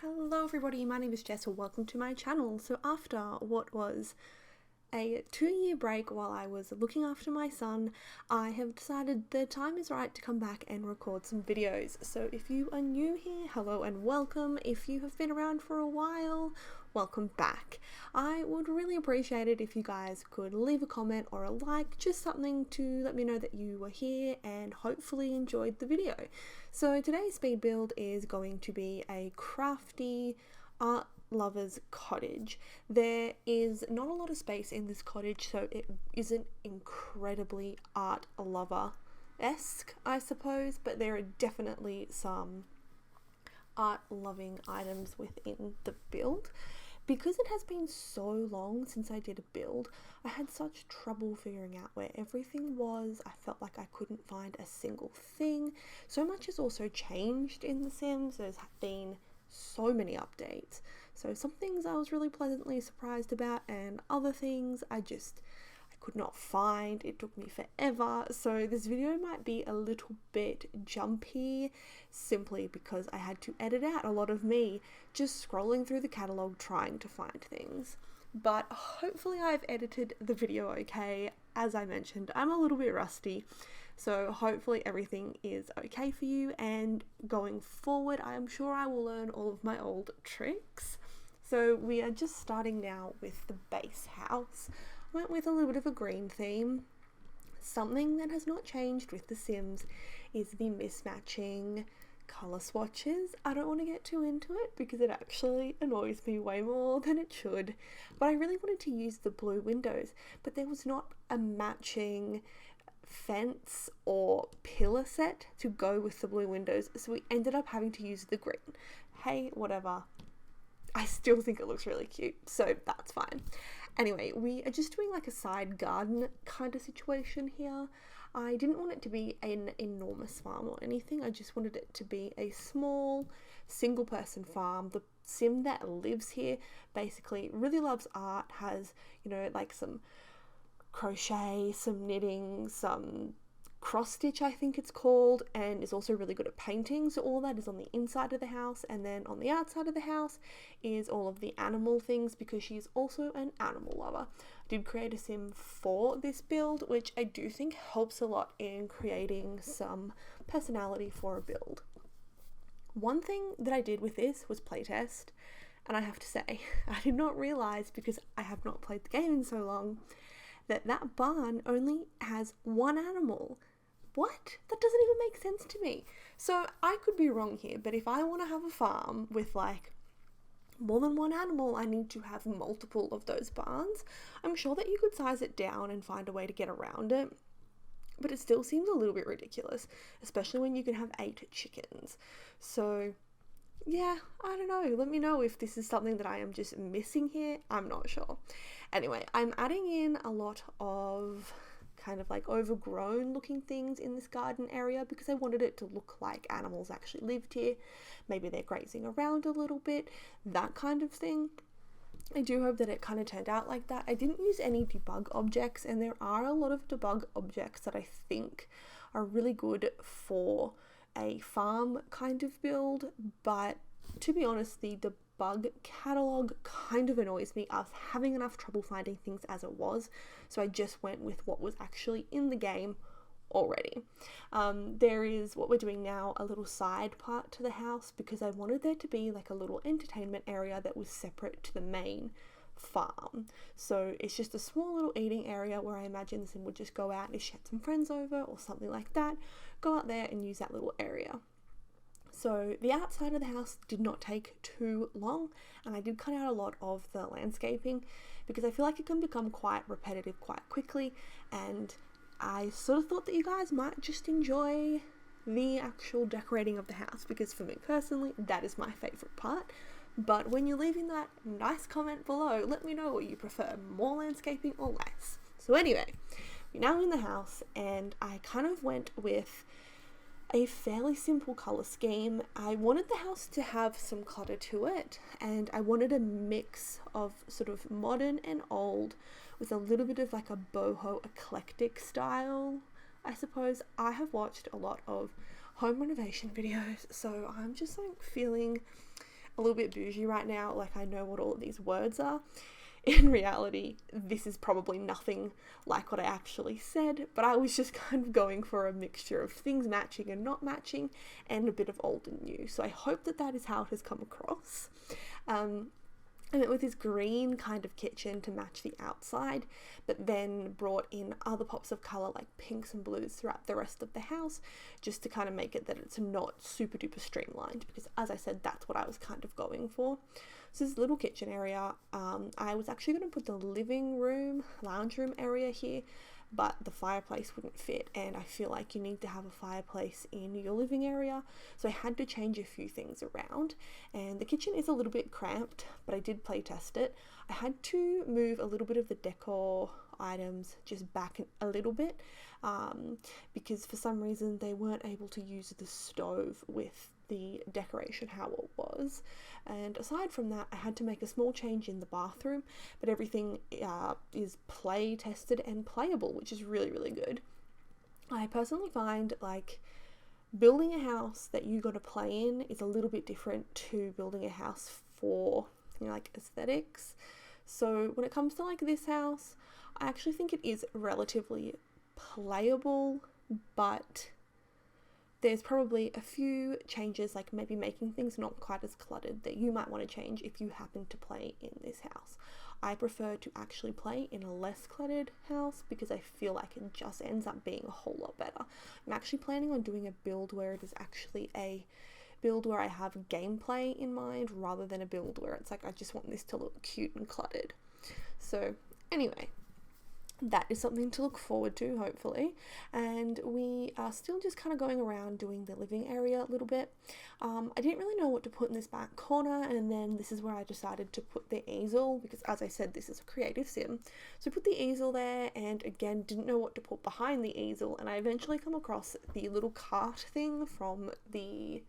Hello everybody, my name is Jess, welcome to my channel. So after what was a 2-year break while I was looking after my son, I have decided the time is right to come back and record some videos. So if you are new here, hello and welcome. If you have been around for a while, welcome back. I would really appreciate it if you guys could leave a comment or a like, just something to let me know that you were here and hopefully enjoyed the video. So today's speed build is going to be a crafty art lover's cottage. There is not a lot of space in this cottage, so it isn't incredibly art lover-esque, I suppose, but there are definitely some art loving items within the build. Because it has been so long since I did a build, I had such trouble figuring out where everything was. I felt like I couldn't find a single thing. So much has also changed in The Sims. There's been so many updates. So some things I was really pleasantly surprised about, and other things I could not find. It took me forever. So this video might be a little bit jumpy simply because I had to edit out a lot of me just scrolling through the catalogue trying to find things. But hopefully I've edited the video okay. As I mentioned, I'm a little bit rusty, so hopefully everything is okay for you, and going forward I am sure I will learn all of my old tricks. So we are just starting now with the base house. I went with a little bit of a green theme. Something that has not changed with The Sims is the mismatching colour swatches. I don't want to get too into it because it actually annoys me way more than it should, but I really wanted to use the blue windows, but there was not a matching fence or pillar set to go with the blue windows, so we ended up having to use the green. Hey, whatever. I still think it looks really cute, so that's fine. Anyway, we are just doing like a side garden kind of situation here. I didn't want it to be an enormous farm or anything. I just wanted it to be a small single person farm. The Sim that lives here basically really loves art, has, you know, like some crochet, some knitting, some cross stitch I think it's called, and is also really good at painting. So all that is on the inside of the house, and then on the outside of the house is all of the animal things because she's also an animal lover. I did create a sim for this build, which I do think helps a lot in creating some personality for a build. One thing that I did with this was playtest, and I have to say I did not realize, because I have not played the game in so long, that barn only has one animal. What? That doesn't even make sense to me. So I could be wrong here, but if I want to have a farm with like more than one animal, I need to have multiple of those barns. I'm sure that you could size it down and find a way to get around it, but it still seems a little bit ridiculous, especially when you can have 8 chickens. So yeah, I don't know. Let me know if this is something that I am just missing here. I'm not sure. Anyway, I'm adding in a lot of kind of like overgrown looking things in this garden area because I wanted it to look like animals actually lived here. Maybe they're grazing around a little bit, that kind of thing. I do hope that it kind of turned out like that. I didn't use any debug objects, and there are a lot of debug objects that I think are really good for a farm kind of build, but to be honest, the debug catalog kind of annoys me. I was having enough trouble finding things as it was, so I just went with what was actually in the game already. There is, what we're doing now, a little side part to the house because I wanted there to be like a little entertainment area that was separate to the main farm. So it's just a small little eating area where I imagine the Sim would just go out if she had some friends over or something like that, go out there and use that little area. So the outside of the house did not take too long, and I did cut out a lot of the landscaping because I feel like it can become quite repetitive quite quickly, and I sort of thought that you guys might just enjoy the actual decorating of the house, because for me personally that is my favourite part. But when you're leaving that nice comment below, let me know what you prefer, more landscaping or less. So anyway, we're now in the house, and I kind of went with a fairly simple colour scheme. I wanted the house to have some clutter to it, and I wanted a mix of sort of modern and old with a little bit of like a boho eclectic style, I suppose. I have watched a lot of home renovation videos, so I'm just like feeling a little bit bougie right now, like I know what all of these words are. In reality, this is probably nothing like what I actually said, but I was just kind of going for a mixture of things matching and not matching, and a bit of old and new. So I hope that that is how it has come across. I went with this green kind of kitchen to match the outside, but then brought in other pops of colour like pinks and blues throughout the rest of the house, just to kind of make it that it's not super duper streamlined, because as I said, that's what I was kind of going for. So this little kitchen area, I was actually going to put the living room, lounge room area here, but the fireplace wouldn't fit, and I feel like you need to have a fireplace in your living area, so I had to change a few things around. And the kitchen is a little bit cramped, but I did play test it. I had to move a little bit of the decor items just back a little bit, because for some reason they weren't able to use the stove with the decoration how it was. And aside from that, I had to make a small change in the bathroom, but everything is play tested and playable, which is really, really good. I personally find like building a house that you got to play in is a little bit different to building a house for, you know, like aesthetics. So when it comes to like this house, I actually think it is relatively playable, but there's probably a few changes, like maybe making things not quite as cluttered, that you might want to change if you happen to play in this house. I prefer to actually play in a less cluttered house because I feel like it just ends up being a whole lot better. I'm actually planning on doing a build where it is actually a build where I have gameplay in mind rather than a build where it's like I just want this to look cute and cluttered. So anyway, that is something to look forward to, hopefully. And we are still just kind of going around doing the living area a little bit. I didn't really know what to put in this back corner, and then this is where I decided to put the easel, because as I said, this is a creative sim. So I put the easel there, and again, didn't know what to put behind the easel, and I eventually come across the little cart thing from the,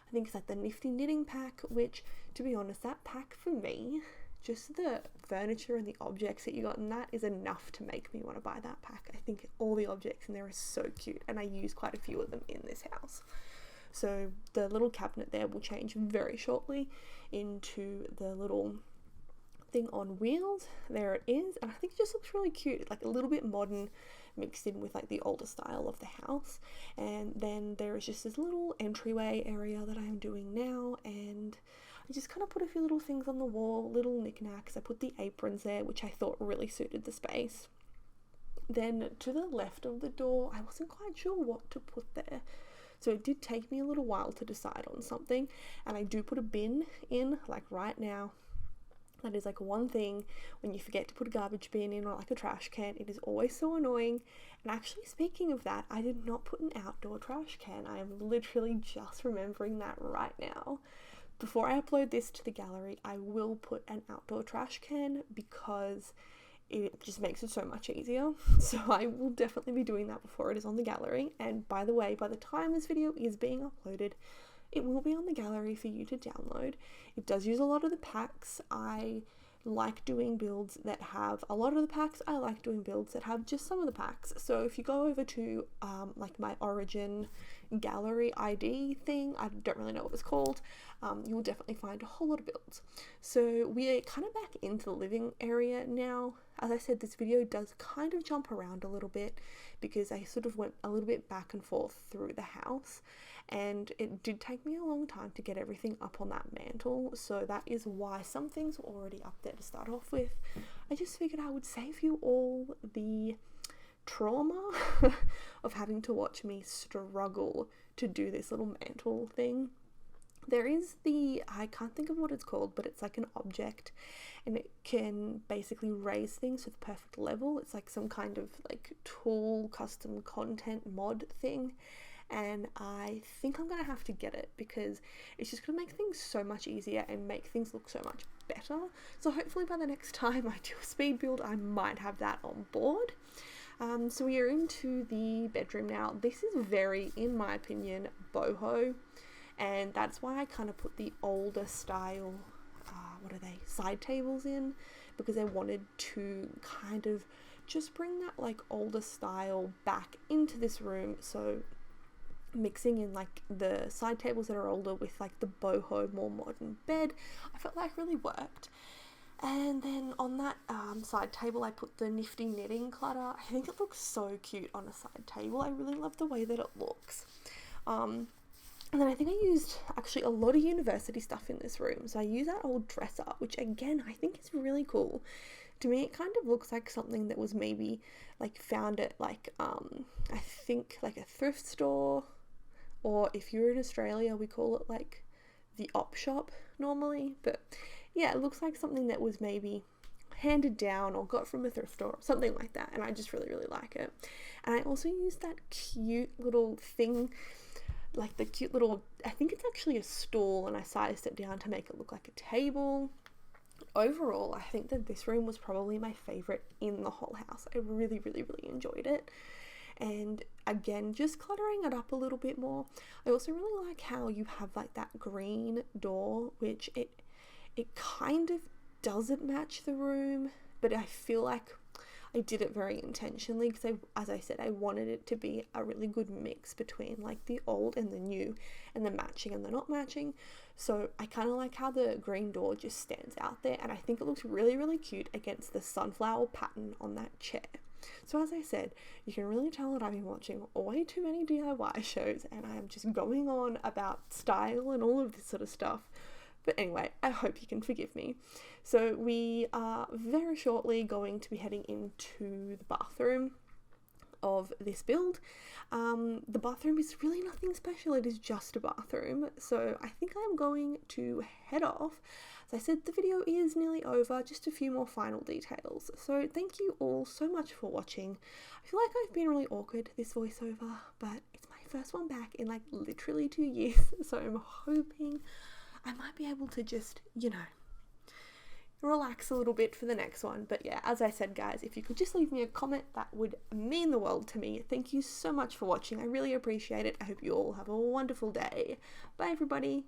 I think it's like the Nifty Knitting pack, which, to be honest, that pack for me, just the furniture and the objects that you got in that is enough to make me want to buy that pack. I think all the objects in there are so cute, and I use quite a few of them in this house. So the little cabinet there will change very shortly into the little thing on wheels. There it is, and I think it just looks really cute, like a little bit modern mixed in with like the older style of the house. And then there is just this little entryway area that I am doing now, and I just kind of put a few little things on the wall, little knickknacks. I put the aprons there, which I thought really suited the space. Then to the left of the door, I wasn't quite sure what to put there, so it did take me a little while to decide on something. And I do put a bin in, like right now. That is like one thing when you forget to put a garbage bin in, or like a trash can. It is always so annoying. And actually, speaking of that, I did not put an outdoor trash can. I am literally just remembering that right now. Before I upload this to the gallery, I will put an outdoor trash can because it just makes it so much easier. So I will definitely be doing that before it is on the gallery. And by the way, by the time this video is being uploaded, it will be on the gallery for you to download. It does use a lot of the packs. I like doing builds that have a lot of the packs. I like doing builds that have just some of the packs. So if you go over to like my origin gallery ID thing, I don't really know what it's called, you will definitely find a whole lot of builds. So we are kind of back into the living area now. As I said, this video does kind of jump around a little bit because I sort of went a little bit back and forth through the house, and it did take me a long time to get everything up on that mantle, so that is why some things were already up there to start off with. I just figured I would save you all the trauma of having to watch me struggle to do this little mantle thing. There is I can't think of what it's called, but it's like an object, and it can basically raise things to the perfect level. It's like some kind of like tool custom content mod thing, and I think I'm gonna have to get it because it's just gonna make things so much easier and make things look so much better. So hopefully by the next time I do a speed build, I might have that on board. So we are into the bedroom now. This is very, in my opinion, boho, and that's why I kind of put the older style, side tables in, because I wanted to kind of just bring that like older style back into this room. So mixing in like the side tables that are older with like the boho more modern bed, I felt like really worked. And then on that side table, I put the nifty knitting clutter. I think it looks so cute on a side table. I really love the way that it looks. And then I think I used actually a lot of university stuff in this room. So I used that old dresser, which again, I think is really cool. To me, it kind of looks like something that was maybe like found at like, I think like a thrift store, or if you're in Australia, we call it like the op shop normally. But yeah, it looks like something that was maybe handed down or got from a thrift store, something like that. And I just really, really like it. And I also used that cute little thing, like the cute little, I think it's actually a stool, and I sized it down to make it look like a table. Overall, I think that this room was probably my favorite in the whole house. I really, really, really enjoyed it. And again, just cluttering it up a little bit more. I also really like how you have like that green door, which it kind of doesn't match the room, but I feel like I did it very intentionally because as I said, I wanted it to be a really good mix between like the old and the new, and the matching and the not matching. So I kind of like how the green door just stands out there, and I think it looks really, really cute against the sunflower pattern on that chair. So as I said, you can really tell that I've been watching way too many DIY shows, and I am just going on about style and all of this sort of stuff. But anyway, I hope you can forgive me. So we are very shortly going to be heading into the bathroom of this build. The bathroom is really nothing special, it is just a bathroom. So I think I'm going to head off. As I said, the video is nearly over, just a few more final details. So thank you all so much for watching. I feel like I've been really awkward this voiceover, but it's my first one back in like literally 2 years. So I'm hoping I might be able to just, relax a little bit for the next one. But yeah, as I said, guys, if you could just leave me a comment, that would mean the world to me. Thank you so much for watching. I really appreciate it. I hope you all have a wonderful day. Bye, everybody.